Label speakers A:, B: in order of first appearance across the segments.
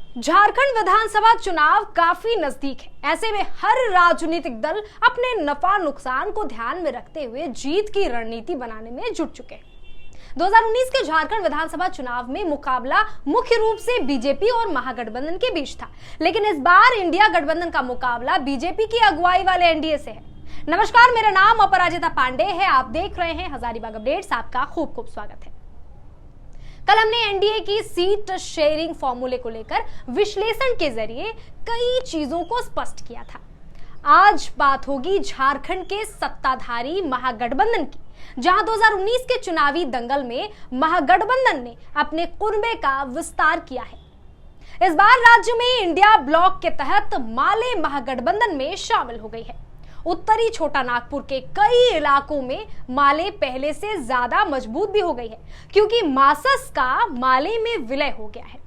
A: झारखंड विधानसभा चुनाव काफी नजदीक है। ऐसे में हर राजनीतिक दल अपने नफा नुकसान को ध्यान में रखते हुए जीत की रणनीति बनाने में जुट चुके हैं। 2019 के झारखंड विधानसभा चुनाव में मुकाबला मुख्य रूप से बीजेपी और महागठबंधन के बीच था, लेकिन इस बार इंडिया गठबंधन का मुकाबला बीजेपी की अगुवाई वाले एनडीए से है। नमस्कार, मेरा नाम अपराजिता पांडे है। आप देख रहे हैं हजारीबाग अपडेट्स। आपका खूब खूब स्वागत है। कल हमने एनडीए की सीट शेयरिंग फॉर्मूले को लेकर विश्लेषण के जरिए कई चीजों को स्पष्ट किया था। आज बात होगी झारखंड के सत्ताधारी महागठबंधन की, जहां 2019 के चुनावी दंगल में महागठबंधन ने अपने कुनबे का विस्तार किया है। इस बार राज्य में इंडिया ब्लॉक के तहत माले महागठबंधन में शामिल हो गई है। उत्तरी छोटा नागपुर के कई इलाकों में माले पहले से ज्यादा मजबूत भी हो गई है, क्योंकि मासस का माले में विलय हो गया है।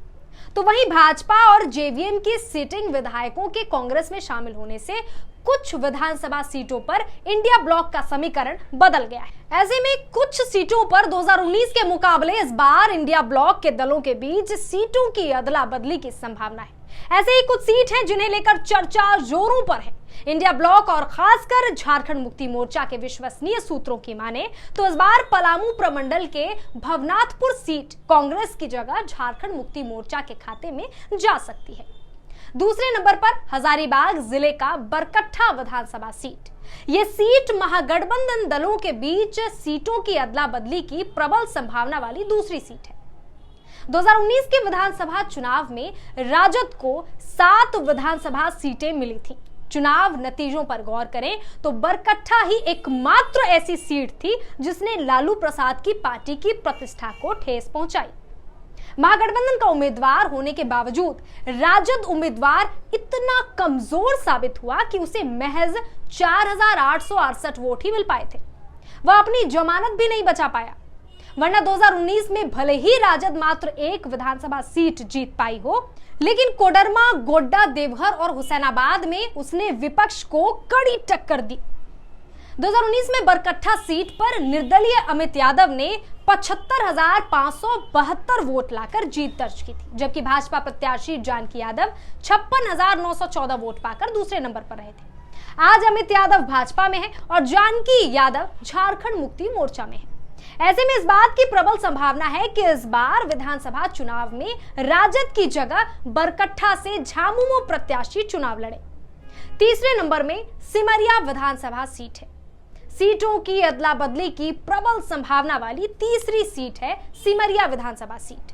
A: तो वहीं भाजपा और जेवीएम की सिटिंग विधायकों के कांग्रेस में शामिल होने से कुछ विधानसभा सीटों पर इंडिया ब्लॉक का समीकरण बदल गया है। ऐसे में कुछ सीटों पर 2019 के मुकाबले इस बार इंडिया ब्लॉक के दलों के बीच सीटों की अदला बदली की संभावना है। ऐसे ही कुछ सीट हैं जिन्हें लेकर चर्चा जोरों पर है। इंडिया ब्लॉक और खासकर झारखंड मुक्ति मोर्चा के विश्वसनीय सूत्रों की माने तो इस बार पलामू प्रमंडल के भवनाथपुर सीट कांग्रेस की जगह झारखंड मुक्ति मोर्चा के खाते में जा सकती है। दूसरे नंबर पर हजारीबाग जिले का बरकट्ठा विधानसभा सीट। ये सीट महागठबंधन दलों के बीच सीटों की अदला बदली की प्रबल संभावना वाली दूसरी सीट है। 2019 के विधानसभा चुनाव में राजद को 7 विधानसभा सीटें मिली थी। चुनाव नतीजों पर गौर करें तो बरकट्ठा ही एकमात्र ऐसी सीट थी जिसने लालू प्रसाद की पार्टी की प्रतिष्ठा को ठेस पहुंचाई। महागठबंधन का उम्मीदवार होने के बावजूद राजद उम्मीदवार इतना कमजोर साबित हुआ कि उसे महज 4,868 वोट ही मिल पाए थे। वह अपनी जमानत भी नहीं बचा पाया, वरना 2019 में भले ही राजद मात्र एक विधानसभा सीट जीत पाई हो, लेकिन कोडरमा, गोड्डा, देवघर और हुसैनाबाद में उसने विपक्ष को कड़ी टक्कर दी। 2019 में बरकट्ठा सीट पर निर्दलीय अमित यादव ने 75,572 वोट लाकर जीत दर्ज की थी, जबकि भाजपा प्रत्याशी जानकी यादव 56,914 वोट पाकर दूसरे नंबर पर रहे थे। आज अमित यादव भाजपा में है और जानकी यादव झारखंड मुक्ति मोर्चा में है। ऐसे में इस बात की प्रबल संभावना है कि इस बार विधानसभा चुनाव में राजद की जगह बरकट्ठा से झामुमो प्रत्याशी चुनाव लड़े। तीसरे नंबर में सिमरिया विधानसभा सीट है। सीटों की अदला बदली की प्रबल संभावना वाली तीसरी सीट है सिमरिया विधानसभा सीट।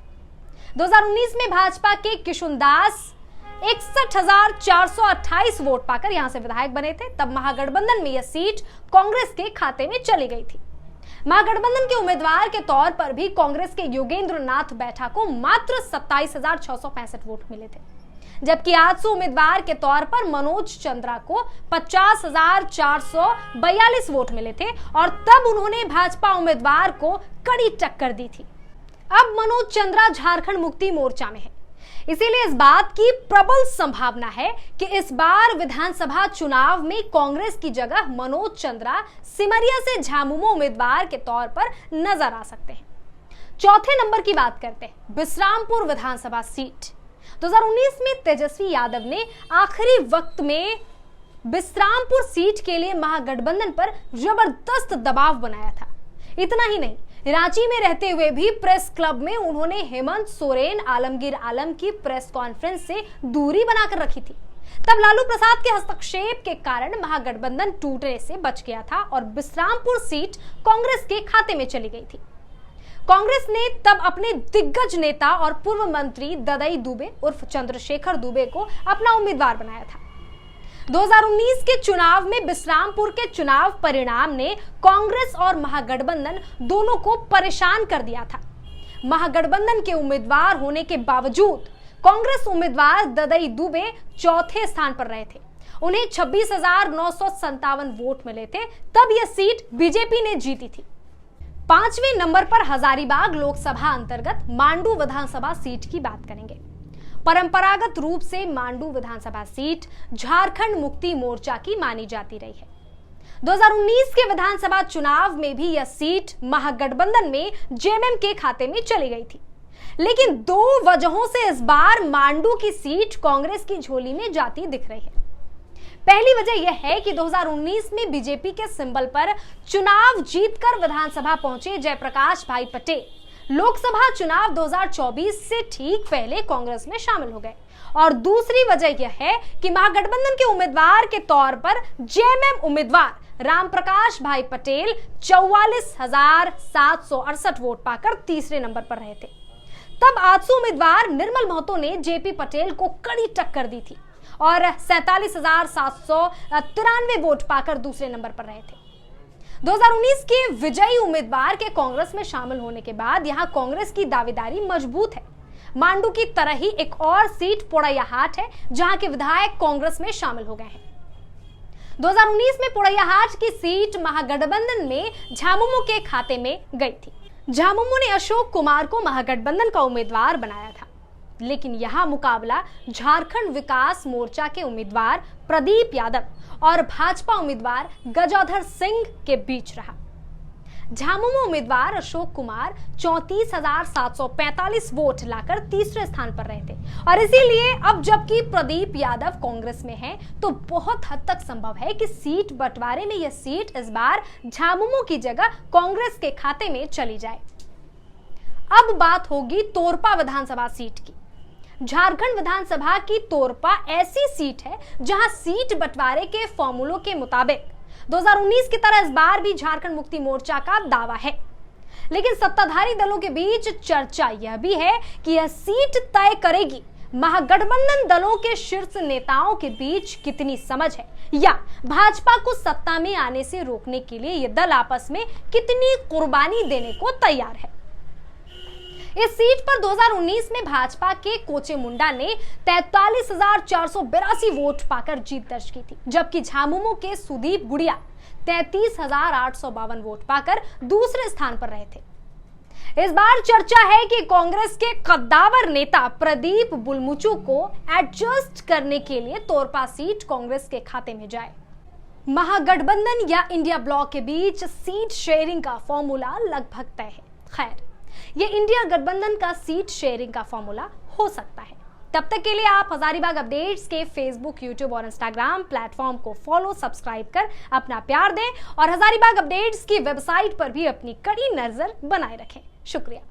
A: 2019 में भाजपा के किशुनदास 61,428 वोट पाकर यहां से विधायक बने थे। तब महागठबंधन में यह सीट कांग्रेस के खाते में चली गई थी। महागठबंधन के उम्मीदवार के तौर पर भी कांग्रेस के योगेंद्र नाथ बैठा को मात्र 27,665 वोट मिले थे, जबकि आजसू उम्मीदवार के तौर पर मनोज चंद्रा को 50,442 वोट मिले थे और तब उन्होंने भाजपा उम्मीदवार को कड़ी टक्कर दी थी। अब मनोज चंद्रा झारखंड मुक्ति मोर्चा में है, इसीलिए इस बात की प्रबल संभावना है कि इस बार विधानसभा चुनाव में कांग्रेस की जगह मनोज चंद्रा सिमरिया से झामुमो उम्मीदवार के तौर पर नजर आ सकते हैं। चौथे नंबर की बात करते हैं, बिश्रामपुर विधानसभा सीट। 2019 में तेजस्वी यादव ने आखिरी वक्त में बिश्रामपुर सीट के लिए महागठबंधन पर जबरदस्त दबाव बनाया था। इतना ही नहीं, रांची में रहते हुए भी प्रेस क्लब में उन्होंने हेमंत सोरेन, आलमगीर आलम की प्रेस कॉन्फ्रेंस से दूरी बनाकर रखी थी। तब लालू प्रसाद के हस्तक्षेप के कारण महागठबंधन टूटने से बच गया था और बिश्रामपुर सीट कांग्रेस के खाते में चली गई थी। कांग्रेस ने तब अपने दिग्गज नेता और पूर्व मंत्री ददई दुबे उर्फ चंद्रशेखर दुबे को अपना उम्मीदवार बनाया था। 2019 के चुनाव में बिश्रामपुर के चुनाव परिणाम ने कांग्रेस और महागठबंधन दोनों को परेशान कर दिया था। महागठबंधन के उम्मीदवार होने के बावजूद कांग्रेस उम्मीदवार ददई दुबे चौथे स्थान पर रहे थे। उन्हें 26,957 वोट मिले थे। तब यह सीट बीजेपी ने जीती थी। पांचवें नंबर पर हजारीबाग लोकसभा अंतर्गत मांडू विधानसभा सीट की बात करेंगे। परंपरागत रूप से मांडू विधानसभा सीट झारखंड मुक्ति मोर्चा की मानी जाती रही है। 2019 के विधानसभा चुनाव में भी यह सीट महागठबंधन में जेएमएम के खाते में चली गई थी, लेकिन दो वजहों से इस बार मांडू की सीट कांग्रेस की झोली में जाती दिख रही है। पहली वजह यह है कि 2019 में बीजेपी के सिंबल पर चुनाव जीतकर विधानसभा पहुंचे जयप्रकाश भाई पटेल लोकसभा चुनाव 2024 से ठीक पहले कांग्रेस में शामिल हो गए। और दूसरी वजह यह है कि महागठबंधन के उम्मीदवार के तौर पर जेएमएम उम्मीदवार रामप्रकाश भाई पटेल 44,768 वोट पाकर तीसरे नंबर पर रहे थे। तब आजसू उम्मीदवार निर्मल महतो ने जेपी पटेल को कड़ी टक्कर दी थी और 47,793 वोट पाकर दूसरे नंबर पर रहे थे। 2019 के विजयी उम्मीदवार के कांग्रेस में शामिल होने के बाद यहां कांग्रेस की दावेदारी मजबूत है। मांडू की तरह ही एक और सीट पोड़ैयाहाट है जहां के विधायक कांग्रेस में शामिल हो गए हैं। 2019 में पोड़ैयाहाट की सीट महागठबंधन में झामुमो के खाते में गई थी। झामुमो ने अशोक कुमार को महागठबंधन का उम्मीदवार बनाया था, लेकिन यहां मुकाबला झारखंड विकास मोर्चा के उम्मीदवार प्रदीप यादव और भाजपा उम्मीदवार गजोधर सिंह के बीच रहा। झामुमो उम्मीदवार अशोक कुमार 34,745 वोट लाकर तीसरे स्थान पर रहे थे और इसीलिए अब जबकि प्रदीप यादव कांग्रेस में हैं, तो बहुत हद तक संभव है कि सीट बंटवारे में यह सीट इस बार झामुमो की जगह कांग्रेस के खाते में चली जाए। अब बात होगी तोरपा विधानसभा सीट की। झारखंड विधानसभा की तोरपा ऐसी सीट है जहां सीट बंटवारे के फॉर्मूलों के मुताबिक 2019 की तरह इस बार भी झारखंड मुक्ति मोर्चा का दावा है, लेकिन सत्ताधारी दलों के बीच चर्चा यह भी है कि यह सीट तय करेगी महागठबंधन दलों के शीर्ष नेताओं के बीच कितनी समझ है या भाजपा को सत्ता में आने से रोकने के लिए ये दल आपस में कितनी कुर्बानी देने को तैयार है। इस सीट पर 2019 में भाजपा के कोचे मुंडा ने 43,482 वोट पाकर जीत दर्ज की थी, जबकि झामुमो के सुदीप गुड़िया 33,852 वोट पाकर दूसरे स्थान पर रहे थे। इस बार चर्चा है कि कांग्रेस के कद्दावर नेता प्रदीप बुलमुचु को एडजस्ट करने के लिए तोरपा सीट कांग्रेस के खाते में जाए। महागठबंधन या इंडिया ब्लॉक के बीच सीट शेयरिंग का फॉर्मूला लगभग तय है। खैर, ये इंडिया गठबंधन का सीट शेयरिंग का फॉर्मूला हो सकता है। तब तक के लिए आप हजारीबाग अपडेट्स के फेसबुक, यूट्यूब और इंस्टाग्राम प्लेटफॉर्म को फॉलो, सब्सक्राइब कर अपना प्यार दें और हजारीबाग अपडेट्स की वेबसाइट पर भी अपनी कड़ी नजर बनाए रखें। शुक्रिया।